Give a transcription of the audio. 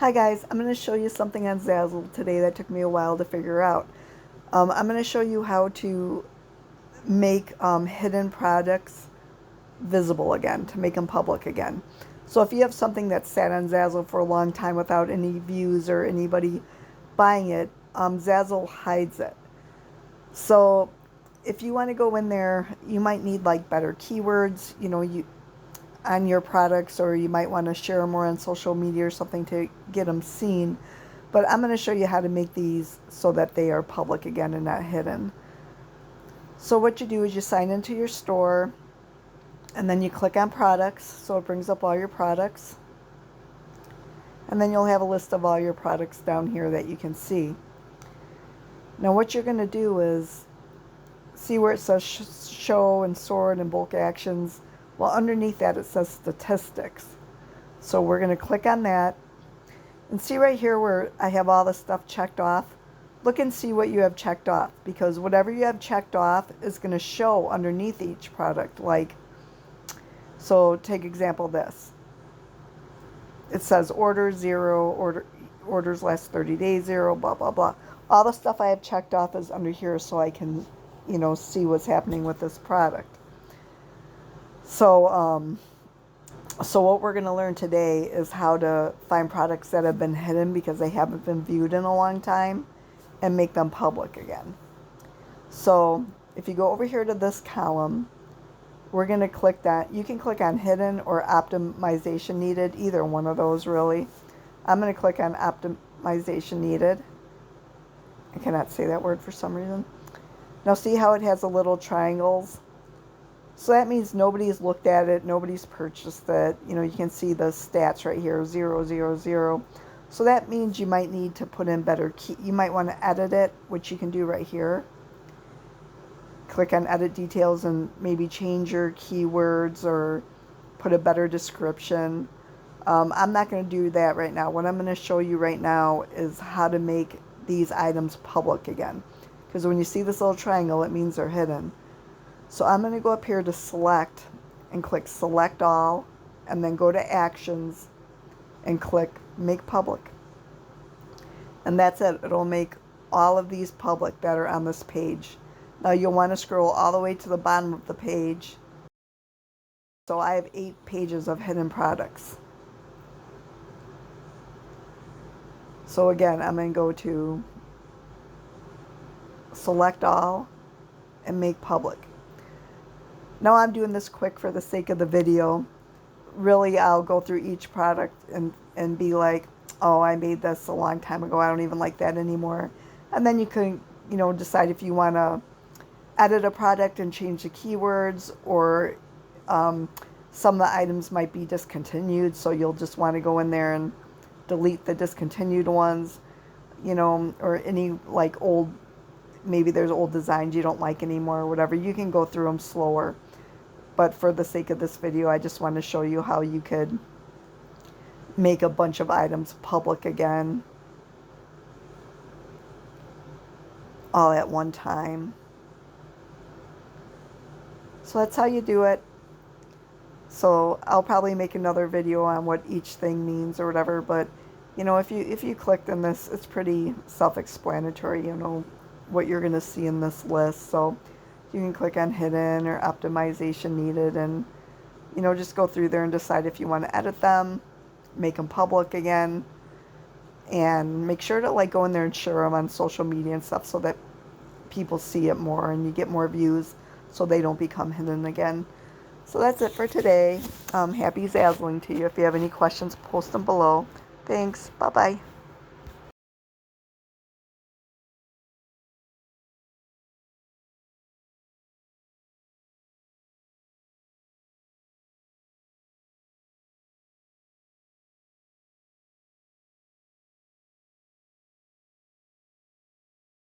Hi guys, I'm going to show you something on Zazzle today that took me a while to figure out. I'm going to show you how to make hidden products visible again, to make them public again. So if you have something that's sat on Zazzle for a long time without any views or anybody buying it, Zazzle hides it. So if you want to go in there, you might need like better keywords, on your products, or you might want to share more on social media or something to get them seen. But I'm going to show you how to make these so that they are public again and not hidden. So what you do is you sign into your store and then you click on products, so it brings up all your products, and then you'll have a list of all your products down here that you can see. Now what you're going to do is see where it says show and sort and bulk actions. Well, underneath that it says statistics. So we're going to click on that and see right here where I have all the stuff checked off. Look and see what you have checked off, because whatever you have checked off is going to show underneath each product. Like, so take example this. It says order 0, orders last 30 days 0, blah, blah, blah. All the stuff I have checked off is under here so I can, see what's happening with this product. So what we're going to learn today is how to find products that have been hidden because they haven't been viewed in a long time and make them public again. So if you go over here to this column, we're going to click that. You can click on hidden or optimization needed, either one of those really. I'm going to click on optimization needed. I cannot say that word for some reason. Now see how it has the little triangles? So that means nobody's looked at it, nobody's purchased it. You can see the stats right here, 0, 0, 0. So that means you might need to put in better key. You might want to edit it, which you can do right here. Click on edit details and maybe change your keywords or put a better description. I'm not going to do that right now. What I'm going to show you right now is how to make these items public again. Because when you see this little triangle, it means they're hidden. So I'm going to go up here to select and click select all, and then go to actions and click make public. And that's it. It'll make all of these public that are on this page. Now you'll want to scroll all the way to the bottom of the page. So I have 8 pages of hidden products. So again, I'm going to go to select all and make public. Now I'm doing this quick for the sake of the video. Really, I'll go through each product and be like, oh, I made this a long time ago. I don't even like that anymore. And then you can, decide if you want to edit a product and change the keywords, or some of the items might be discontinued. So you'll just want to go in there and delete the discontinued ones, or any like old, maybe there's old designs you don't like anymore or whatever. You can go through them slower. But for the sake of this video, I just want to show you how you could make a bunch of items public again, all at one time. So that's how you do it. So I'll probably make another video on what each thing means or whatever. But, if you clicked on this, it's pretty self-explanatory, what you're going to see in this list. So you can click on hidden or optimization needed and, just go through there and decide if you want to edit them, make them public again, and make sure to go in there and share them on social media and stuff so that people see it more and you get more views so they don't become hidden again. So that's it for today. Happy Zazzling to you. If you have any questions, post them below. Thanks. Bye-bye.